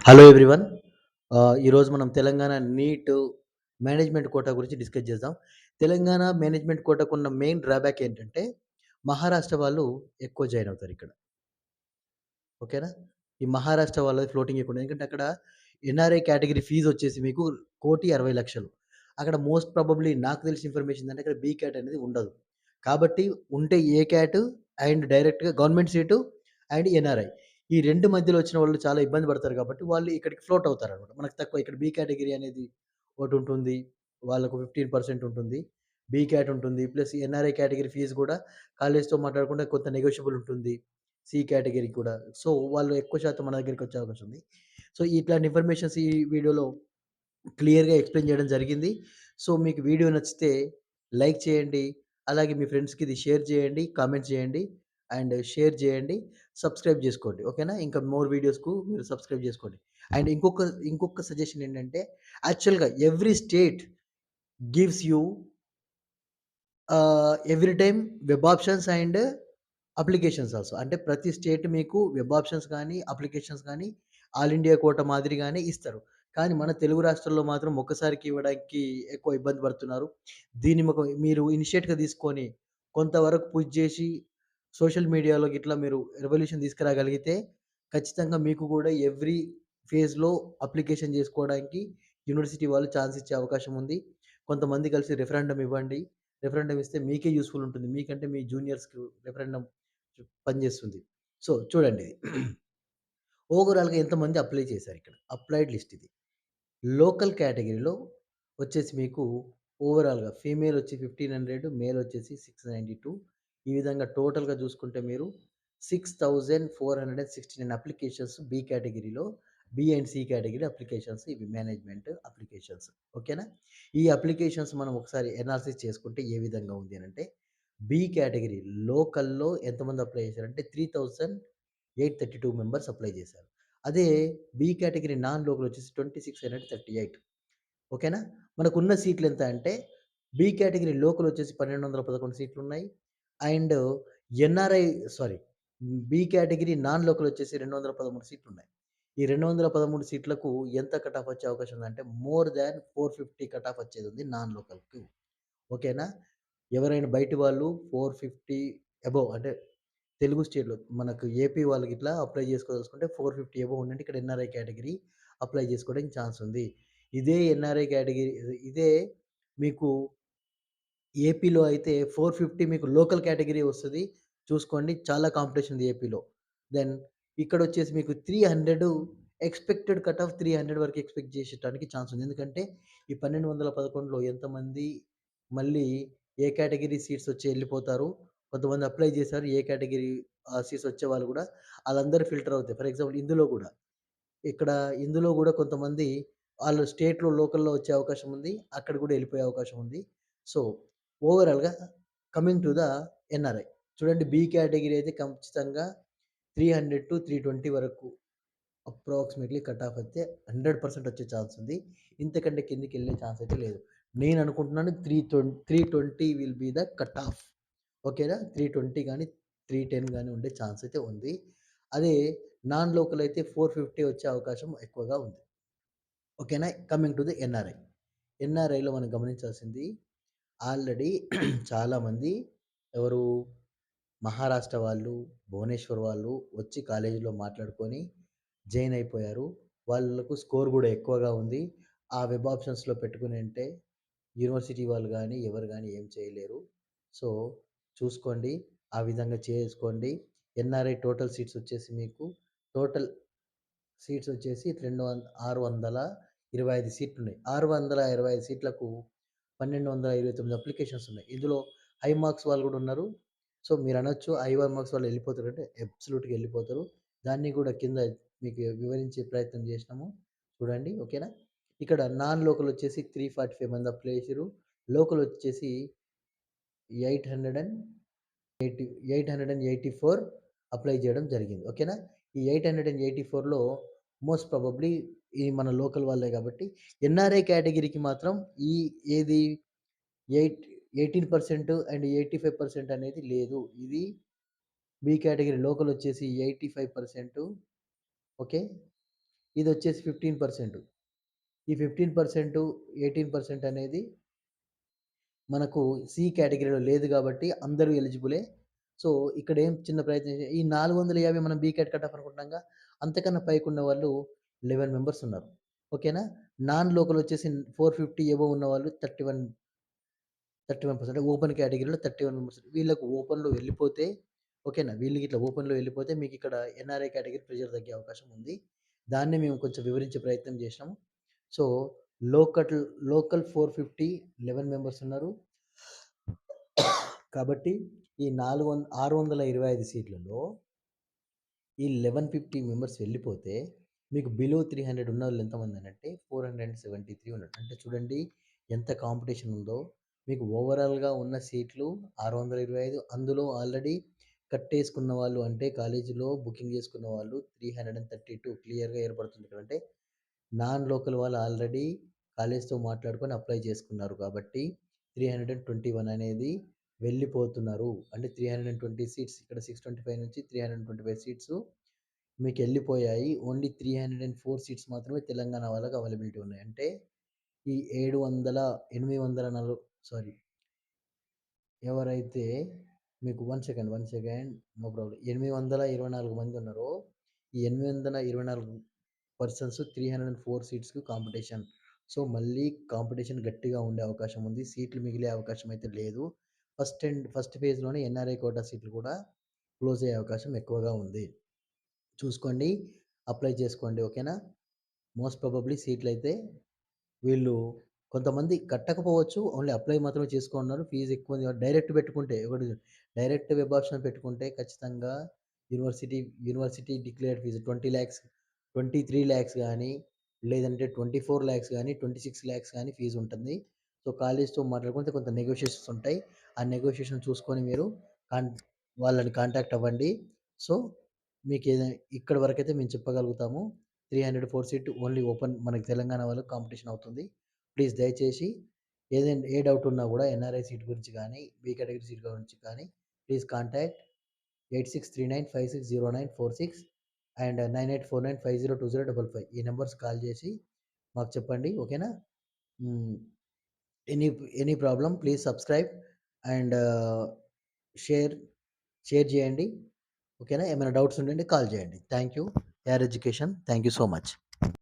Hello everyone. ఈరోజు మనం Telangana neat management quota గురించి డిస్కస్ చేద్దాం. తెలంగాణ మేనేజ్మెంట్ కోటాకున్న మెయిన్ డ్రాబ్యాక్ ఏంటంటే, మహారాష్ట్ర వాళ్ళు ఎక్కువ జాయిన్ అవుతారిక్కడ. ఓకేనా? ఈ మహారాష్ట్ర వాళ్ళది ఫ్లోటింగ్ ఎక్కువుంటది. ఎందుకంటే అక్కడ ఎన్ఆర్ఐ కేటగరీ ఫీజొచ్చేసి మీకు 1,60,00,000. అక్కడ మోస్ట్ ప్రాబబ్లీ నాకు తెలిసిన ఇన్ఫర్మేషన్ ఏంటంటే అక్కడ బి క్యాట్ అనేది ఉండదు. కాబట్టి ఉంటే ఏ క్యాట్ అండ్ డైరెక్ట్‌గా గవర్నమెంట్ సీటు అండ్ ఎన్ఆర్ఐ. ఈ 2 మధ్యలో వచ్చిన వాళ్ళు చాలా ఇబ్బంది పడతారు కాబట్టి వాళ్ళు ఇక్కడికి ఫ్లోట్ అవుతారనమాట. మనకు తక్కువ ఇక్కడ బి కేటగరీ అనేది ఒకటుంటుంది. వాళ్ళకు 15% ఉంటుంది. బి క్యాట్ ఉంటుంది. ప్లస్ ఎన్ఆర్ఐ కేటగరీ ఫీజ్ కూడా కాలేజ్‌తో మాట్లాడకుండా కొంత నెగోషియబుల్ ఉంటుంది. సి కేటగరీ కూడా. సో, వాళ్ళు ఎక్కువ శాతం మన దగ్గరికొచ్చే అవకాశం ఉంది. సో, ఇట్లాంటి ఇన్ఫర్మేషన్స్ ఈ వీడియోలో క్లియర్‌గా ఎక్స్‌ప్లెయిన్ చేయడం జరిగింది. సో, మీకు వీడియో నచ్చితే లైక్ చేయండి. అలాగే మీ ఫ్రెండ్స్‌కి ఇది షేర్ చేయండి, కామెంట్ చేయండి అండ్ షేర్ చేయండి. సబ్స్క్రైబ్ చేసుకోండి. ఓకేనా? ఇంకా మోర్ వీడియోస్‌కు మీరు సబ్స్క్రైబ్ చేసుకోండి. అండ్ ఇంకొక సజెషన్ ఏంటంటే యాక్చువల్‌గా every state gives you every time web options and applications also. అంటే ప్రతి స్టేట్ మీకు వెబ్ ఆప్షన్స్ గానీ, అప్లికేషన్స్ గానీ, ఆల్ ఇండియా కోటా మాదిరిగానే ఇస్తారు. కానీ మన తెలుగు రాష్ట్రాల్లో మాత్రం ఒక్కసారికి ఇవ్వడానికి ఎక్కువ ఇబ్బంది పడుతున్నారు. దీన్ని మీరు ఇనిషియేట్‌గా తీసుకొని కొంతవరకు పుష్ జేసి సోషల్ మీడియాలో గిట్లా మీరు రెవల్యూషన్ తీసుకురాగలిగితే ఖచ్చితంగా మీకు గూడా ఎవ్రీ ఫేజ్‌లో అప్లికేషన్ జేసుకోవడానికి యూనివర్సిటీ వాళ్ళు ఛాన్స్ ఇచ్చే అవకాశం ఉంది. కొంతమంది కలిసి రిఫరెండమ్ ఇవ్వండి. రిఫరెండమ్ ఇస్తే మీకే యూజ్‌ఫుల్ ఉంటుంది. మీకంటే మీ జూనియర్స్‌కి రిఫరెండమ్ పనిచేస్తుంది. సో, చూడండి ఇది. ఓవరాల్‌గా ఎంతమంది అప్లై చేశారిక్కడ. అప్లైడ్ లిస్ట్ ఇది. లోకల్ కేటగరీలో వచ్చేసి మీకు ఓవరాల్‌గా ఫీమేల్ వచ్చి 1500, మేల్ వచ్చేసి 692. ఈ విధంగా టోటల్‌గా చూసుకుంటే మీరు 6469 అప్లికేషన్స్ బి కేటగరీలో, B and C category applications ఇవి మేనేజ్మెంట్ అప్లికేషన్స్. ఓకేనా? ఈ అప్లికేషన్స్ మనం ఒకసారి ఎనాలిసిస్ చేసుకుంటే ఏ విధంగా ఉంది అనంటే, బి కేటగరీ లోకల్‌లో ఎంతమంది అప్లై చేశారంటే 3832 మెంబర్స్ అప్లై చేశారు. అదే బి కేటగరీ నాన్ లోకల్ వచ్చేసి 2638. ఓకేనా? మనకున్న సీట్లెంత అంటే బి కేటగరీ లోకల్ వచ్చేసి 1211 సీట్లున్నాయి. And NRI sorry B category non local వచ్చేసి 213 సీట్లున్నాయి. ఈ 213 సీట్లకు ఎంత కట్ ఆఫ్ వచ్చే అవకాశం ఉందంటే మోర్ థాన్ 450 కట్ ఆఫ్ వచ్చేదుంది నాన్ లోకల్‌కు. ఓకేనా? ఎవరైనా బయటి వాళ్ళు 450 అబోవ్ అంటే తెలుగు స్టేట్‌లో మనకు ఏపీ వాళ్ళు గిట్లా అప్లై చేసుకోదలుచుకుంటే 450 అబోవ్ ఉండంటే ఇక్కడ ఎన్ఆర్ఐ కేటగరీ అప్లై చేసుకోవడానికి ఛాన్స్ ఉంది. ఇదే ఎన్ఆర్ఐ కేటగరీ ఇదే మీకు ఏపీలో అయితే 450 మీకు లోకల్ కేటగరీ వస్తది. చూసుకోండి చాలా కాంపిటీషన్ ఉంది ఏపీలో. దెన్ ఇక్కడొచ్చేసి మీకు 300 ఎక్స్‌పెక్టెడ్ కట్ ఆఫ్ 300 వరకు ఎక్స్‌పెక్ట్ చేసేటానికి ఛాన్స్ ఉంది. ఎందుకంటే ఈ 1211లో ఎంతమంది మళ్ళీ ఏ కేటగరీ సీట్స్ వచ్చి ఎళ్ళిపోతారు. కొంతమంది అప్లై చేశారు. ఏ కేటగరీ సీట్స్ వచ్చేవాళ్ళు గూడా ఆళ్ళందరూ ఫిల్టర్ అవుతాయి. ఫర్ ఎగ్జాంపుల్ ఇందులో గూడా ఇక్కడ ఇందులో గూడా కొంతమంది ఆళ్ళు స్టేట్‌లో, లోకల్‌లో వచ్చే అవకాశం ఉంది. అక్కడ గూడా ఎళ్ళిపోయే అవకాశం ఉంది. సో, ఓవరాల్‌గా కమింగ్ టు ద ఎన్ఆర్ఐ. చూడండి బి కేటగరీ అయితే ఖచ్చితంగా 300-320 వరకు అప్రాక్సిమేట్‌లీ కట్ ఆఫ్ అయితే 100% వచ్చే ఛాన్స్ ఉంది. ఇంతకంటే కిందకెళ్ళే ఛాన్స్ అయితే లేదు. నేను అనుకుంటున్నాను 320 will be the cut off. ఓకేనా? 320 గాని, 310 గాని ఉండే ఛాన్స్ అయితే ఉంది. అదే నాన్ లోకల్ అయితే 450 వచ్చే అవకాశం ఎక్కువగా ఉంది. ఓకేనా? Coming to the NRI. ఎన్ఆర్ఐలో మనం గమనించాల్సింది ఆల్రెడీ చాలామంది ఎవరు మహారాష్ట్ర వాళ్ళు, భువనేశ్వర్ వాళ్ళు వచ్చి కాలేజీలో మాట్లాడుకొని జాయిన్ అయిపోయారు. వాళ్ళకు స్కోర్ గూడా ఎక్కువగా ఉంది. ఆ వెబ్ ఆప్షన్స్‌లో పెట్టుకునుంటే యూనివర్సిటీ వాళ్ళు గానీ, ఎవరు గానీ ఏం చేయలేరు. సో, చూసుకోండి. ఆ విధంగా చేసుకోండి. ఎన్ఆర్ఐ టోటల్ సీట్స్ వచ్చేసి మీకు టోటల్ సీట్స్ వచ్చేసి 625 సీట్లున్నాయి. 625 సీట్లకు 1229 అప్లికేషన్స్ ఉన్నాయి. ఇందులో హై మార్క్స్ వాళ్ళు గూడా ఉన్నారు. సో, మీరనొచ్చు హై మార్క్స్ వాళ్ళు ఎళ్ళిపోతారంటే అబ్సల్యూట్‌గా ఎళ్ళిపోతారు. దాన్ని గూడా కింద మీకు వివరించే ప్రయత్నం జేసినాము. చూడండి. ఓకేనా? ఇక్కడ నాన్ లోకల్ వచ్చేసి 345 మంది అప్లై చేసిర్రు. లోకల్ వచ్చేసి 880 884 అప్లై చేయడం జరిగింది. ఓకేనా? ఈ 884లో మోస్ట్ ప్రాబబ్లీ ఈ మన లోకల్ వాళ్ళే కాబట్టి ఎన్ఆర్ఐ కేటగరీకి మాత్రం ఈ ఏది ఎయిట్ 18% అండ్ 85% అనేది లేదు. ఇది బి కేటగరీ లోకల్ వచ్చేసి 85% ఓకే. ఇదొచ్చేసి 15%. ఈ 15%, 18% అనేది మనకు సి కేటగిరీలో లేదు గాబట్టి అందరూ ఎలిజిబులే. సో, ఇక్కడేం చిన్న ప్రయత్నం ఈ 450 మనం బి కేట్ కట్ ఆఫ్ అనుకుంటున్నాంగా. అంతకన్నా పైకున్న వాళ్ళు 11 మెంబర్స్ ఉన్నారు. ఓకేనా? నాన్ లోకల్ వచ్చేసి 450 అబోవ్ ఉన్నవాళ్ళు 31% అంటే ఓపెన్ కేటగిరీలో 31 మెంబర్స్. వీళ్ళకి ఓపెన్‌లో వెళ్ళిపోతే ఓకేనా? వీళ్ళు గిట్లా ఓపెన్‌లో వెళ్ళిపోతే మీకిక్కడ ఎన్ఆర్ఐ కేటగిరీ ప్రెషర్ తగ్గే అవకాశం ఉంది. దాన్ని మేము కొంచెం వివరించే ప్రయత్నం చేసినాము. సో, లోకల్ లోకల్ 450 11 మెంబర్స్ ఉన్నారు. కాబట్టి ఈ 625 సీట్లలో ఈ 1150 మెంబర్స్ వెళ్ళిపోతే మీకు బిలో 300 ఉన్నోళ్ళు ఎంతమందనంటే 473 ఉన్నారు. అంటే చూడండి ఎంత కాంపిటీషన్ ఉందో. మీకు ఓవరాల్‌గా ఉన్న సీట్లు 625 అందులో ఆల్రెడీ కట్టేసుకున్న వాళ్ళు అంటే కాలేజీలో బుకింగ్ చేసుకున్న వాళ్ళు 332 క్లియర్‌గా ఏర్పడుతుంది ఇక్కడ. అంటే నాన్ లోకల్ వాళ్ళు ఆల్రెడీ కాలేజ్‌తో మాట్లాడుకొని అప్లై చేసుకున్నారు కాబట్టి 321 అనేది వెళ్ళిపోతున్నారు. అంటే 320 సీట్స్ ఇక్కడ 625 నుంచి 325 సీట్స్ మీకెళ్ళిపోయాయి. ఓన్లీ 304 సీట్స్ మాత్రమే తెలంగాణ వాళ్ళకి అవైలబిలిటీ ఉన్నాయి. అంటే ఈ 840 సారీ ఎవరైతే మీకు 1 సెకండ్ నో ప్రాబ్లమ్. 824 మంది ఉన్నారో, ఈ 824 పర్సన్స్ 304 సీట్స్‌కి కాంపిటీషన్. సో, మళ్ళీ కాంపిటీషన్ గట్టిగా ఉండే అవకాశం ఉంది. సీట్లు మిగిలే అవకాశం అయితే లేదు. ఫస్ట్ ఫేజ్‌లోనే ఎన్ఆర్ఐ కోటా సీట్లు కూడా క్లోజ్ అయ్యే అవకాశం ఎక్కువగా ఉంది. చూసుకోండి. అప్లై చేసుకోండి. ఓకేనా? మోస్ట్ ప్రాబబ్లీ సీట్లయితే వీళ్ళు కొంతమంది కట్టకపోవచ్చు. ఓన్లీ అప్లై మాత్రమే చేసుకున్నారు. ఫీజ్ ఎక్కువుంది కాబట్టి డైరెక్ట్ పెట్టుకుంటే ఒకటి డైరెక్ట్ వెబ్ ఆప్షన్ పెట్టుకుంటే ఖచ్చితంగా యూనివర్సిటీ యూనివర్సిటీ డిక్లేర్డ్ ఫీజ్ 20,00,000 23,00,000 గానీ, లేదంటే 24,00,000 గానీ, 26,00,000 గానీ ఫీజ్ ఉంటుంది. సో, కాలేజ్‌తో మాట్లాడుకుంటే కొంత నెగోషియేషన్స్ ఉంటాయి. ఆ నెగోషియేషన్ చూసుకొని మీరు కాన్ వాళ్ళని కాంటాక్ట్ అవ్వండి. సో, ఇక్కడి వరకైతే మేము చెప్పగలుగుతాము. 304 సీట్ ఓన్లీ ఓపెన్ మనకి తెలంగాణ వాళ్ళకి కాంపిటీషన్ అవుతుంది. ప్లీజ్ దయచేసి ఏదైనా ఏ డౌట్ ఉన్నా గూడా ఎన్ఆర్ఐ సీట్ గురించి గానీ, బి కేటగిరీ సీట్ గురించి కానీ ప్లీజ్ కాంటాక్ట్ 8639560946 అండ్ 9849502055 ఈ నంబర్స్ కాల్ చేసి మాకు చెప్పండి. ఓకేనా? హ్మ్. Any any problem please subscribe and share share చేయండి. ఓకేనా? ఏమైనా డౌట్స్ ఉంటే కాల్ చేయండి. Thank you. Education. Thank you so much.